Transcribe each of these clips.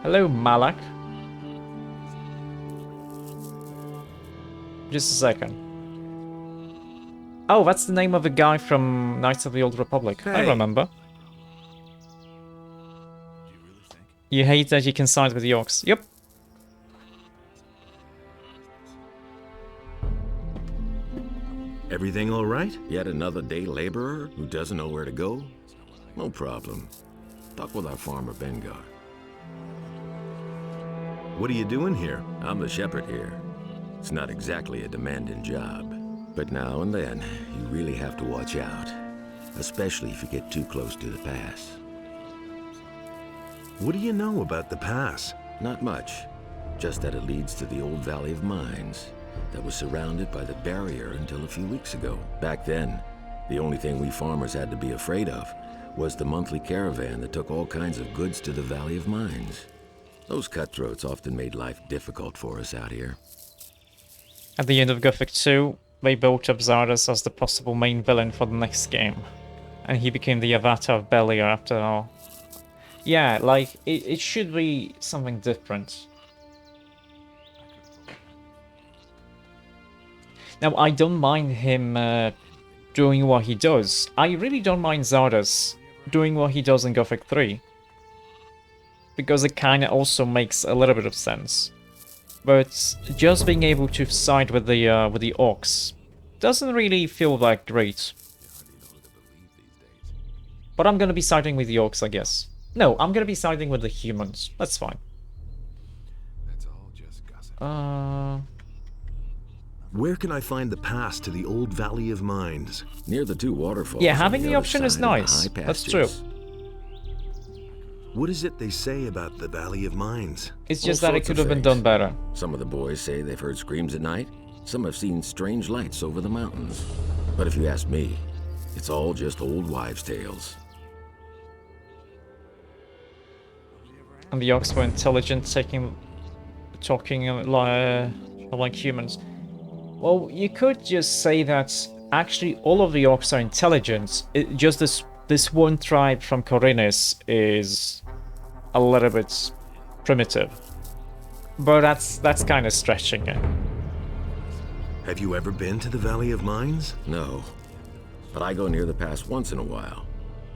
Hello, Malak. Just a second. Oh, that's the name of the guy from Knights of the Old Republic. Hey. I remember. You hate that you can side with the orcs. Yep. Everything all right? Yet another day laborer who doesn't know where to go? No problem. Talk with our farmer Bengar. What are you doing here? I'm the shepherd here. It's not exactly a demanding job, but now and then you really have to watch out, especially if you get too close to the pass. What do you know about the pass? Not much, just that it leads to the old Valley of Mines that was surrounded by the barrier until a few weeks ago. Back then, the only thing we farmers had to be afraid of was the monthly caravan that took all kinds of goods to the Valley of Mines. Those cutthroats often made life difficult for us out here. At the end of Gothic 2, they built up Zardas as the possible main villain for the next game. And he became the avatar of Beliar after all. Yeah, like, it should be something different. Now, I don't mind him doing what he does. I really don't mind Zardas doing what he does in Gothic 3. Because it kinda also makes a little bit of sense. But just being able to side with the orcs doesn't really feel that great. But I'm gonna be siding with the orcs, I guess. No, I'm gonna be siding with the humans. That's fine. That's all just gossip. Where can I find the pass to the old Valley of Mines? Near the two waterfalls. Yeah, on having the other option is side of the nice. high That's true. pastures. What is it they say about the Valley of Mines? It's All just that it sorts could of have been things. done better. Some of the boys say they've heard screams at night. Some have seen strange lights over the mountains. But if you ask me, it's all just old wives' tales. And the orcs were intelligent, talking like humans. Well, you could just say that actually all of the orcs are intelligent. Just this one tribe from Khorinis is a little bit primitive. But that's kind of stretching it. Have you ever been to the Valley of Mines? No, but I go near the pass once in a while.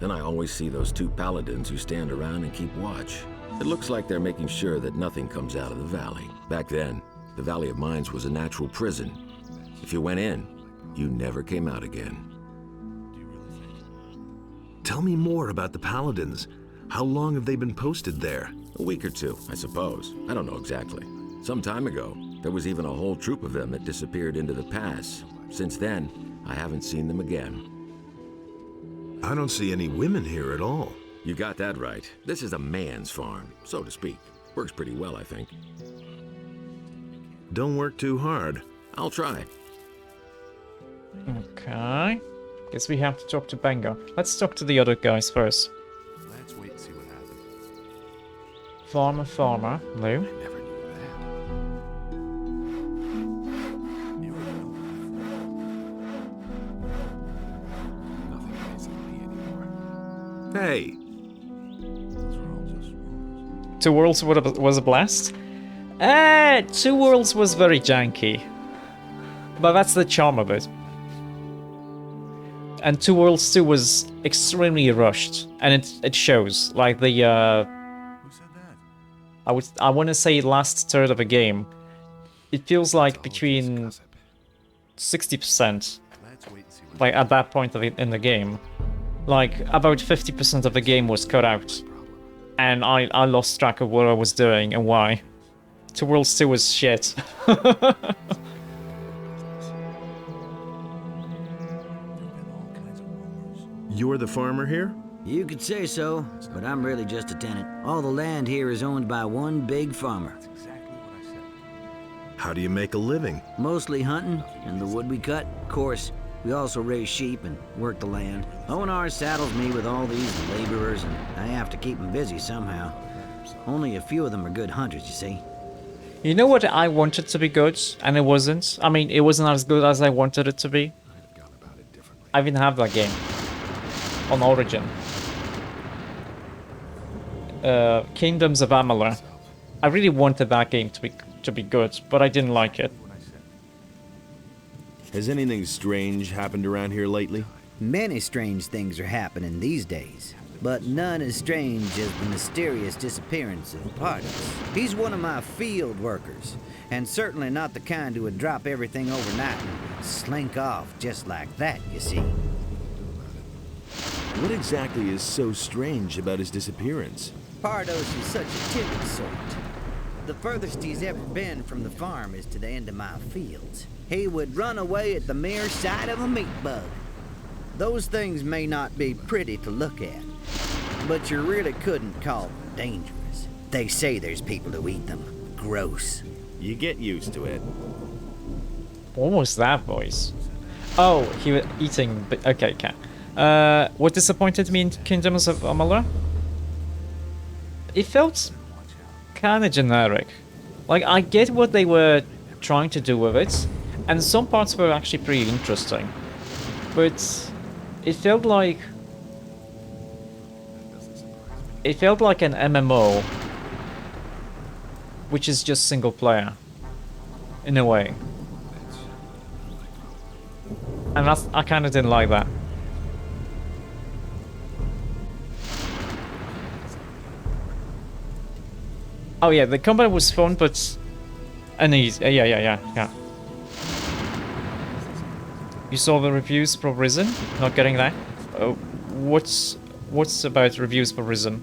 Then I always see those two paladins who stand around and keep watch. It looks like they're making sure that nothing comes out of the valley. Back then, the Valley of Mines was a natural prison. If you went in, you never came out again. Tell me more about the Paladins. How long have they been posted there? A week or two, I suppose. I don't know exactly. Some time ago, there was even a whole troop of them that disappeared into the pass. Since then, I haven't seen them again. I don't see any women here at all. You got that right. This is a man's farm, so to speak. Works pretty well, I think. Don't work too hard. I'll try. Okay. Guess we have to talk to Bengar. Let's talk to the other guys first. Let's wait and see what happens. Farmer, Lou. I never knew that. You already know what Nothing amazing me anymore. Hey, Those were all just rumors. Two Worlds was a blast. Two Worlds was very janky. But that's the charm of it. And Two Worlds 2 was extremely rushed. And it shows. Like the Who said that? I wanna say last third of a game. It feels like between 60%. Let's wait and see what Like at that point of it in the game. Like about 50% of the game was cut out. And I lost track of what I was doing and why. Two Worlds 2 was shit. you're the farmer here? You could say so, but I'm really just a tenant. All the land here is owned by one big farmer. exactly what I said. How do you make a living? Mostly hunting and the wood we cut. Of course, we also raise sheep and work the land. Onar saddles me with all these laborers, and I have to keep them busy somehow. Only a few of them are good hunters, you see. You know what I wanted to be good, and it wasn't? I mean, it wasn't as good as I wanted it to be. I'd have gone about it differently. I didn't have that game. On Origin. Kingdoms of Amalur. I really wanted that game to be good, but I didn't like it. What I said. Has anything strange happened around here lately? Many strange things are happening these days, but none as strange as the mysterious disappearance of Pardos. He's one of my field workers, and certainly not the kind who would drop everything overnight and slink off just like that, you see. What exactly is so strange about his disappearance? Pardos is such a timid sort. The furthest he's ever been from the farm is to the end of my fields. He would run away at the mere sight of a meat bug. Those things may not be pretty to look at, but you really couldn't call them dangerous. They say there's people who eat them. Gross. You get used to it. What was that voice? Oh, he was eating. Okay, okay. What disappointed me in Kingdoms of Amalur? It felt kind of generic. Like, I get what they were trying to do with it, and some parts were actually pretty interesting. But it felt like an MMO, which is just single player, in a way. And I kind of didn't like that. Oh yeah, the combat was fun, but uneasy. Yeah. You saw the reviews for Risen? Not getting that? What's about reviews for Risen?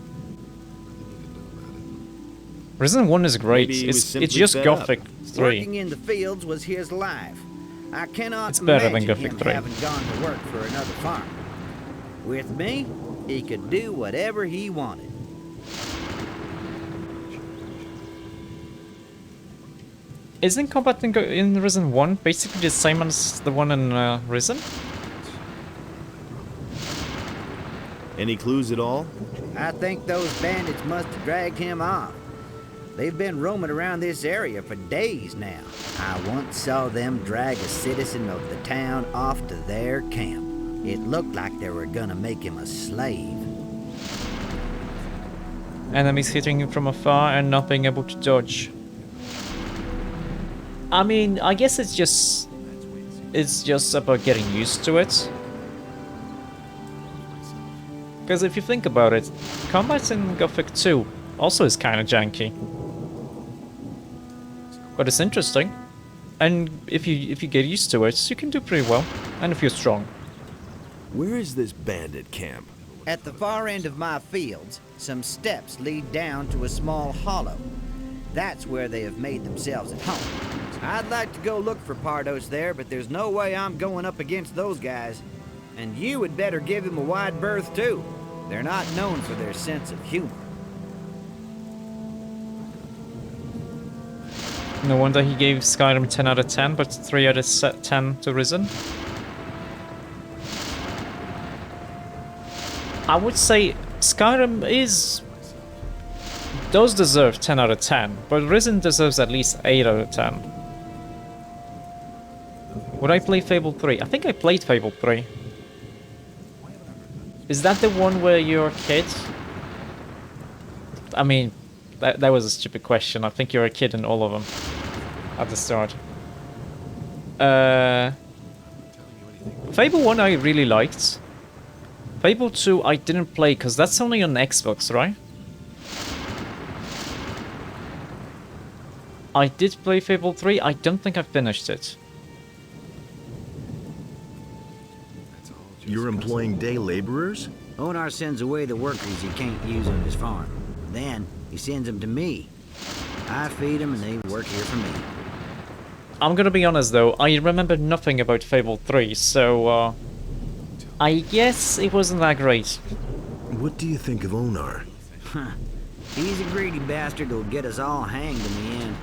Risen 1 is great. Maybe he was It's simply just fed Gothic up. 3. Working in the fields was his life. I cannot It's better than imagine Gothic him 3. having gone to work for another farm. With me, he could do whatever he wanted. Isn't combat in Risen 1 basically the same as the one in Risen? Any clues at all? I think those bandits must have dragged him off. They've been roaming around this area for days now. I once saw them drag a citizen of the town off to their camp. It looked like they were gonna make him a slave. Enemies hitting him from afar and not being able to dodge. I mean, I guess it's just about getting used to it. Because if you think about it, combat in Gothic 2 also is kind of janky. But it's interesting. And if you get used to it, you can do pretty well. And if you're strong. Where is this bandit camp? At the far end of my fields, some steps lead down to a small hollow. That's where they have made themselves at home. I'd like to go look for Pardos there, but there's no way I'm going up against those guys. And you had better give him a wide berth, too. They're not known for their sense of humor. No wonder he gave Skyrim 10 out of 10, but 3 out of 10 to Risen. I would say Skyrim does deserve 10 out of 10, but Risen deserves at least 8 out of 10. Would I play Fable 3? I think I played Fable 3. Is that the one where you're a kid? I mean, that was a stupid question. I think you're a kid in all of them at the start. Fable 1 I really liked. Fable 2 I didn't play because that's only on Xbox, right? I did play Fable 3. I don't think I finished it. You're employing day laborers? Onar sends away the workers he can't use on his farm. Then, he sends them to me. I feed them and they work here for me. I'm gonna be honest though, I remember nothing about Fable 3, so I guess it wasn't that great. What do you think of Onar? He's a greedy bastard who'll get us all hanged in the end.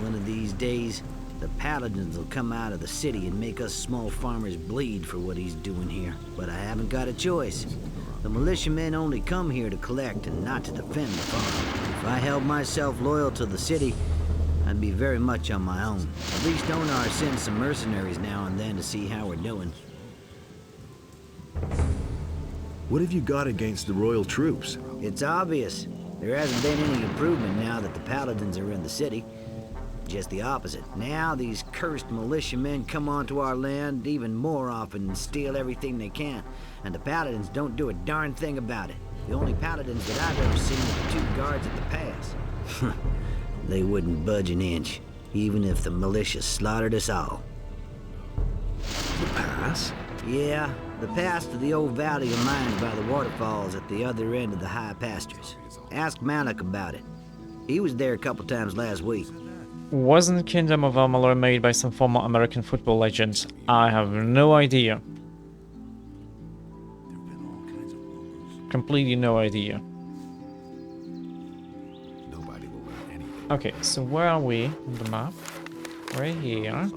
One of these days, the paladins will come out of the city and make us small farmers bleed for what he's doing here. But I haven't got a choice. The militiamen only come here to collect and not to defend the farm. If I held myself loyal to the city, I'd be very much on my own. At least Onar sends some mercenaries now and then to see how we're doing. What have you got against the royal troops? It's obvious. There hasn't been any improvement now that the Paladins are in the city. Just the opposite. Now these cursed militiamen come onto our land even more often and steal everything they can, and the Paladins don't do a darn thing about it. The only Paladins that I've ever seen are the 2 guards at the pass. They wouldn't budge an inch, even if the militia slaughtered us all. The pass? Yeah, the pass to the old valley of mines by the waterfalls at the other end of the high pastures. Ask Malak about it. He was there a couple times last week. Wasn't Kingdom of Amalur made by some former American football legend? I have no idea. Completely no idea. Nobody will learn anything. Okay, so where are we on the map? Right here.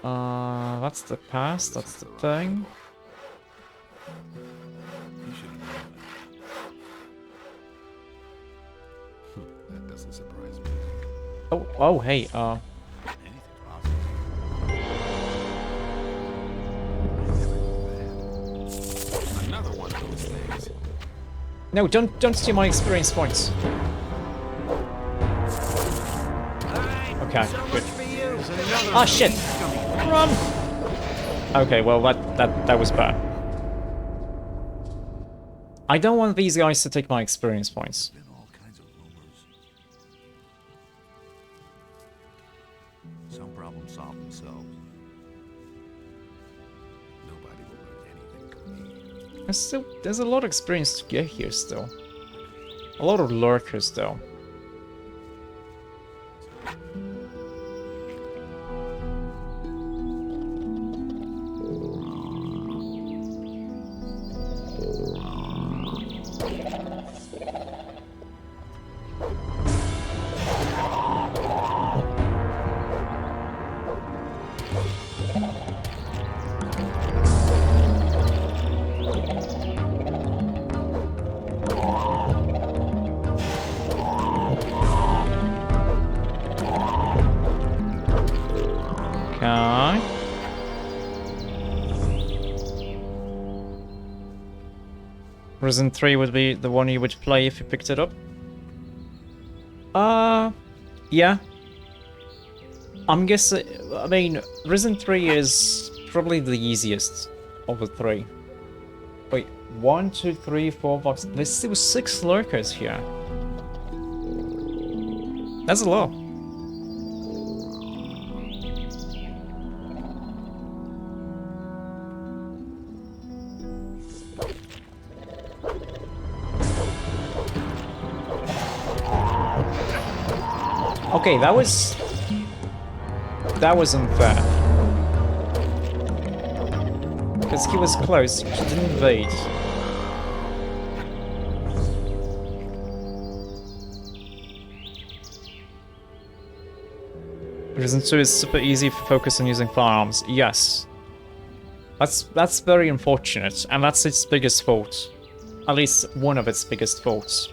That's the pass, that's the thing. That doesn't surprise me. Oh, hey, Another one of those things. no, don't steal my experience points. Okay, good. Ah, shit! Run! Okay, well, that was bad. I don't want these guys to take my experience points. Been all kinds of rumors. Some problems solve themselves. Nobody will learn anything from me. There's a lot of experience to get here still. A lot of lurkers though. Okay. Resident 3 would be the one you would play if you picked it up. Yeah. I'm guessing, I mean, Resident 3 is probably the easiest of the 3. Wait, 1, 2, 3, 4, 5, there's still 6 lurkers here. That's a lot. Okay, that was unfair. Because he was close, he didn't invade. Resident 2 is super easy for focus on using firearms. Yes. That's very unfortunate, and that's its biggest fault. At least one of its biggest faults.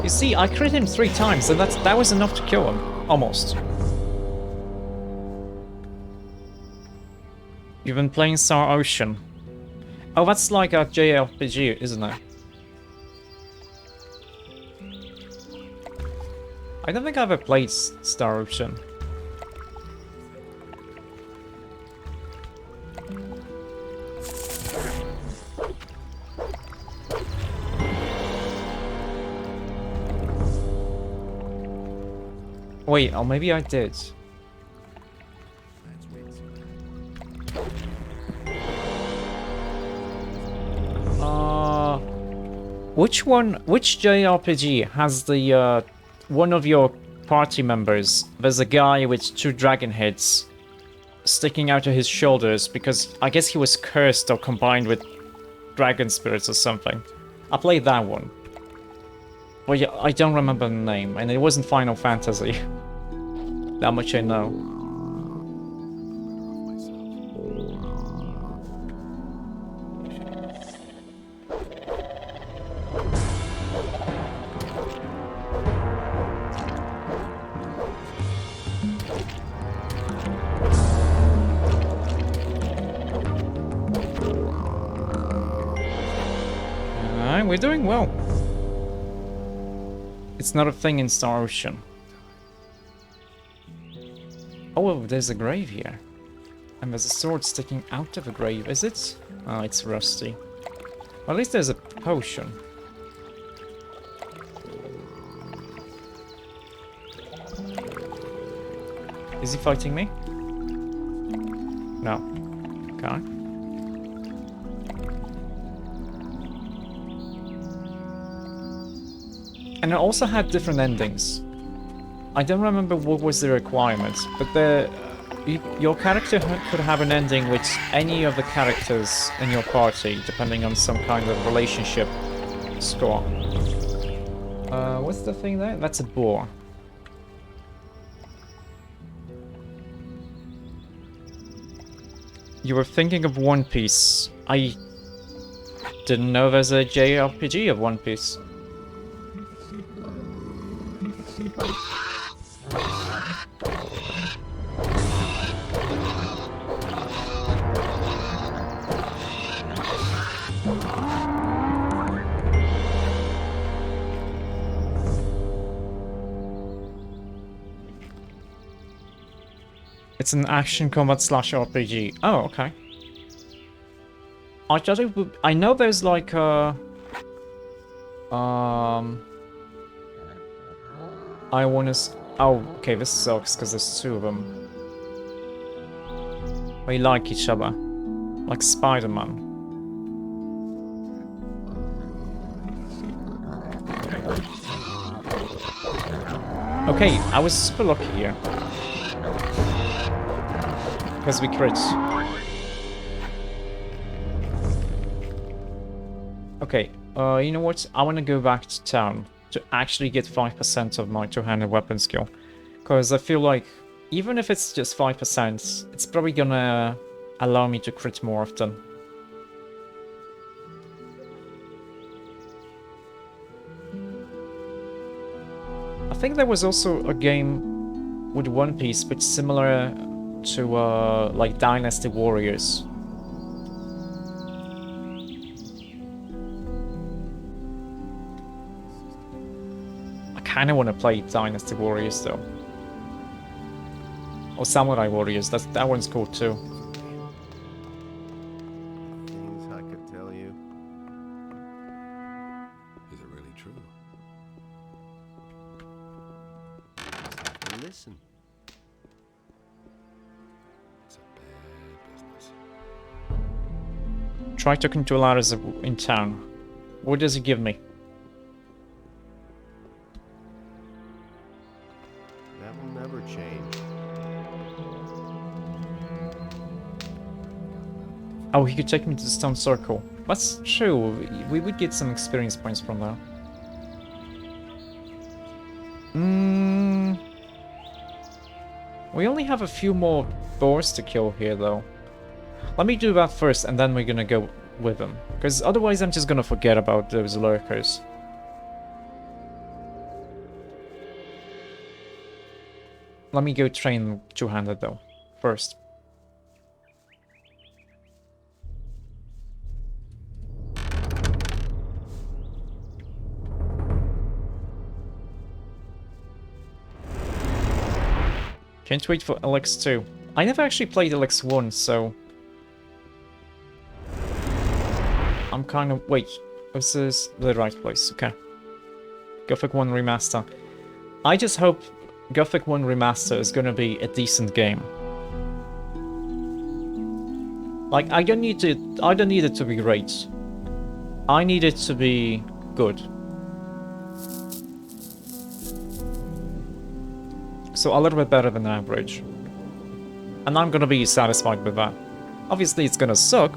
You see, I crit him 3 times, and that was enough to kill him. Almost. You've been playing Star Ocean. Oh, that's like a JRPG, isn't it? I don't think I've ever played Star Ocean. Wait, or maybe I did. Which JRPG has the, one of your party members, there's a guy with 2 dragon heads sticking out of his shoulders because I guess he was cursed or combined with dragon spirits or something. I played that one. But yeah, I don't remember the name, and it wasn't Final Fantasy. That much I know. Alright, we're doing well. It's not a thing in Star Ocean. Oh, well, there's a grave here. And there's a sword sticking out of a grave, is it? Oh, it's rusty. Well, at least there's a potion. Is he fighting me? No. Okay. And it also had different endings. I don't remember what was the requirement, but your character could have an ending with any of the characters in your party, depending on some kind of relationship score. What's the thing there? That's a boar. You were thinking of One Piece. I didn't know there's a JRPG of One Piece. It's an action combat slash RPG. Oh, okay. I thought it would, I know there's like a I wanna oh, okay, this sucks because there's two of them. They like each other. Like Spider-Man. Okay, I was super lucky here. Because we crit. Okay, you know what? I want to go back to town to actually get 5% of my two-handed weapon skill. Because I feel like, even if it's just 5%, it's probably gonna allow me to crit more often. I think there was also a game with One Piece, but similar to like Dynasty Warriors. I kind of want to play Dynasty Warriors though, or Samurai Warriors. That one's cool too. Things I could tell you. Is it really true? Listen. It's a bad business. Try talking to Alaris in town. What does he give me? That will never change. Oh, he could take me to the stone circle. That's true. We would get some experience points from that. We only have a few more boars to kill here, though. Let me do that first, and then we're gonna go with them. Because otherwise I'm just gonna forget about those lurkers. Let me go train two-handed, though, first. Can't wait for LX2. I never actually played LX1, so... I'm kind of... Wait, this is the right place, okay. Gothic 1 Remaster. I just hope Gothic 1 Remaster is gonna be a decent game. Like, I don't need it to be great. I need it to be good. So a little bit better than average. And I'm gonna be satisfied with that. Obviously it's gonna suck.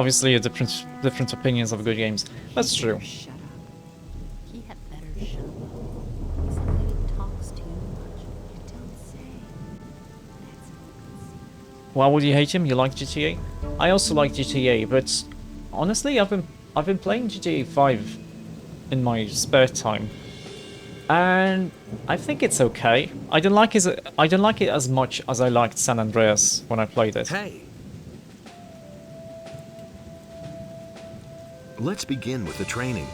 obviously different opinions of good games. That's true. Shut up. He had better shut up. He said that he talks too much. You don't say. That's Why would you hate him? You like GTA? I also like GTA, but honestly, I've been playing GTA 5 in my spare time, and I think it's okay. I don't like it as much as I liked San Andreas when I played it. Hey! Let's begin with the training.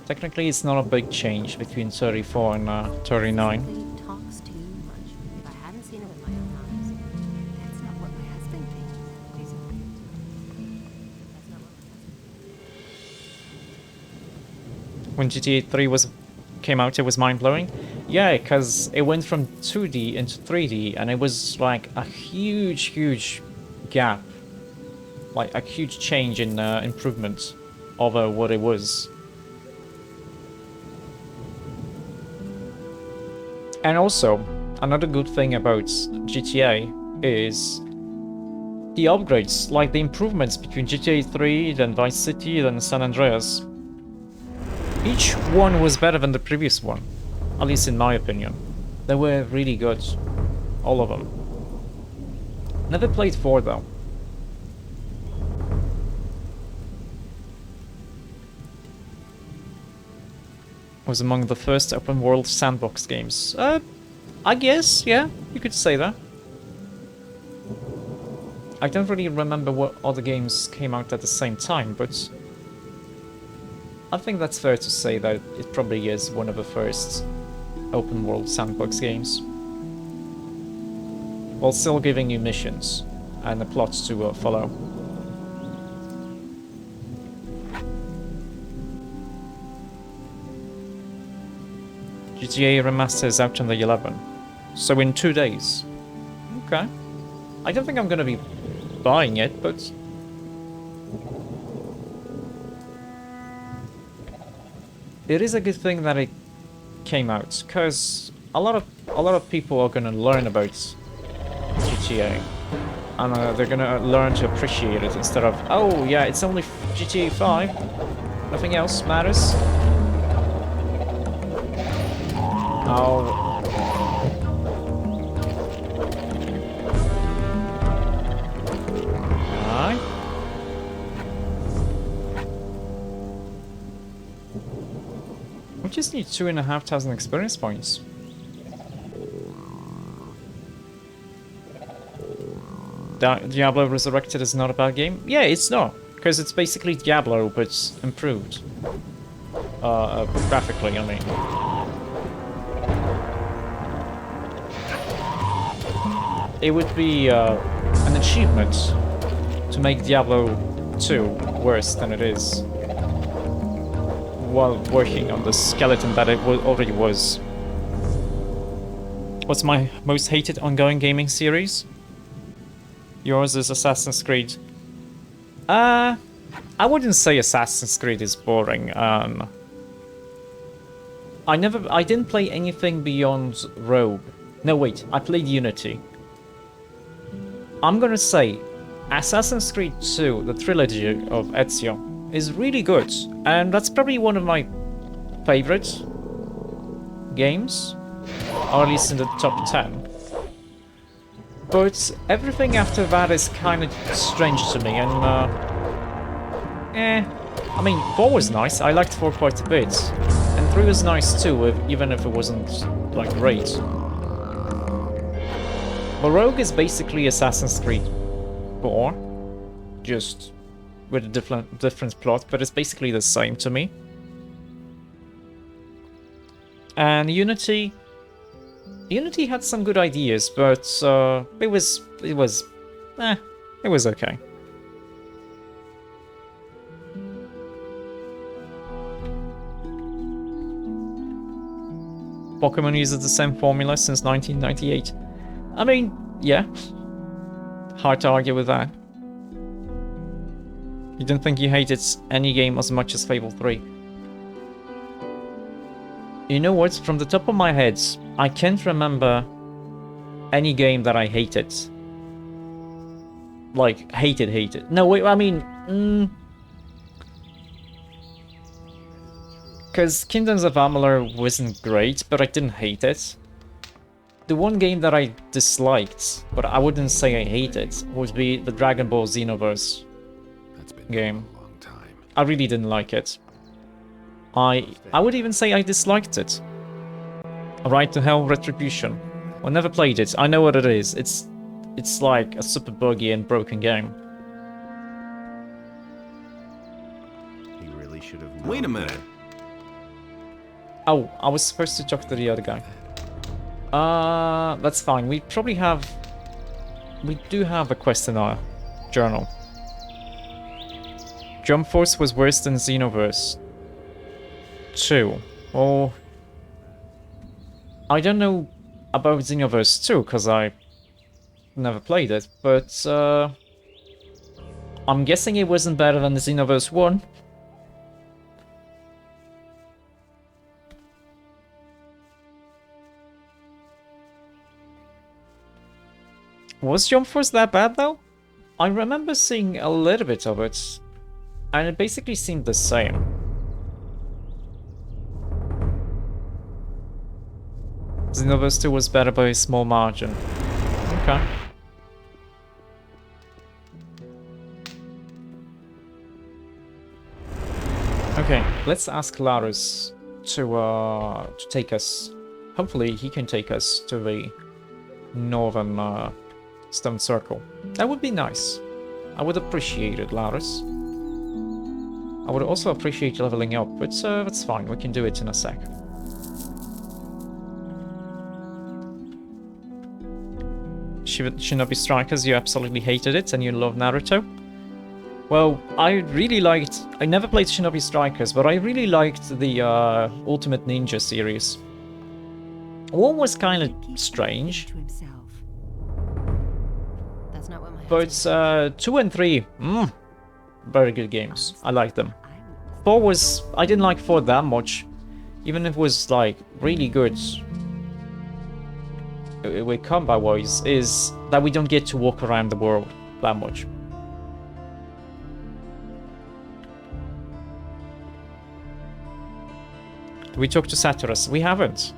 Technically, it's not a big change between 34 and 39. He talks too much. If I hadn't seen it with my own eyes, that's not what my husband thinks. That's not what my husband When GTA 3 came out, it was mind-blowing. Yeah, because it went from 2D into 3D, and it was like a huge gap, like a huge change in improvement over what it was. And also, another good thing about GTA is the upgrades, like the improvements between GTA 3, then Vice City, then San Andreas. Each one was better than the previous one, at least in my opinion. They were really good, all of them. Never played 4 though. Was among the first open world sandbox games. I guess, yeah, you could say that. I don't really remember what other games came out at the same time, but I think that's fair to say that it probably is one of the first open world sandbox games. While still giving you missions and a plot to follow. GTA Remaster is out on the 11th, so in 2 days. Okay. I don't think I'm gonna be buying it, but it is a good thing that it came out, because a lot of people are gonna learn about GTA, and they're gonna learn to appreciate it instead of, oh yeah, it's only GTA 5, nothing else matters. Oh. Alright. We just need 2,500 experience points. Diablo Resurrected is not a bad game? Yeah, it's not, because it's basically Diablo, but improved. Graphically, I mean. It would be an achievement to make Diablo 2 worse than it is, while working on the skeleton that it already was. What's my most hated ongoing gaming series? Yours is Assassin's Creed. I wouldn't say Assassin's Creed is boring. I didn't play anything beyond Rogue. No, wait, I played Unity. I'm gonna say Assassin's Creed 2, the trilogy of Ezio, is really good, and that's probably one of my favorite games, or at least in the top 10. But everything after that is kind of strange to me, and I mean, 4 was nice, I liked 4 quite a bit, and 3 was nice too, even if it wasn't, like, great. But Rogue is basically Assassin's Creed 4, just with a different plot, but it's basically the same to me. And Unity had some good ideas, but it was okay. Pokemon uses the same formula since 1998. I mean, yeah. Hard to argue with that. You don't think you hated any game as much as Fable 3? You know what? From the top of my head, I can't remember any game that I hated. Like, hated. No, wait, I mean... Because Kingdoms of Amalur wasn't great, but I didn't hate it. The one game that I disliked, but I wouldn't say I hated, would be the Dragon Ball Xenoverse game. A long time. I really didn't like it. I would even say I disliked it. Right to Hell Retribution. I never played it. I know what it is. It's like a super buggy and broken game. He really should have known. Wait a minute. Oh, I was supposed to talk to the other guy. That's fine. We probably have... We do have a quest in our journal. Jump Force was worse than Xenoverse 2. Well... I don't know about Xenoverse 2, because I never played it, but I'm guessing it wasn't better than the Xenoverse 1. Was Jump Force that bad, though? I remember seeing a little bit of it, and it basically seemed the same. Xenoverse 2 was better by a small margin. Okay. Okay, let's ask Larus to take us... Hopefully he can take us to the northern stone circle. That would be nice. I would appreciate it, Larus. I would also appreciate leveling up, but that's fine, we can do it in a sec. Shinobi Strikers, you absolutely hated it and you love Naruto. Well, I never played Shinobi Strikers, but I really liked the Ultimate Ninja series. One was kind of strange, To himself. That's not what my but 2 and 3, very good games. I like them. I would 4 was... I didn't like 4 that much, even if it was like really good. With combat-wise, is that we don't get to walk around the world that much. Did we talk to Saturus? We haven't.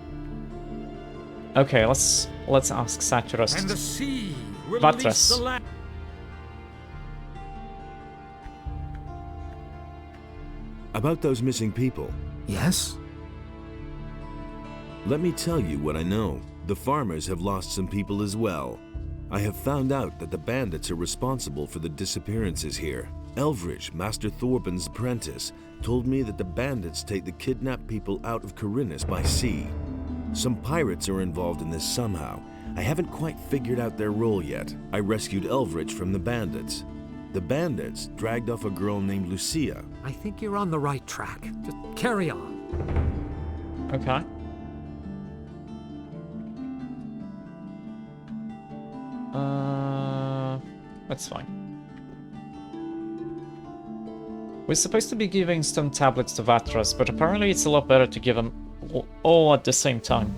Okay, let's ask Saturus. And the sea will Vatras. release the land. About those missing people, Yes? let me tell you what I know. The farmers have lost some people as well. I have found out that the bandits are responsible for the disappearances here. Elvridge, Master Thorben's apprentice, told me that the bandits take the kidnapped people out of Corinus by sea. Some pirates are involved in this somehow. I haven't quite figured out their role yet. I rescued Elvridge from the bandits. The bandits dragged off a girl named Lucia. I think you're on the right track. Just carry on. Okay. That's fine. We're supposed to be giving stone tablets to Vatras, but apparently it's a lot better to give them all at the same time.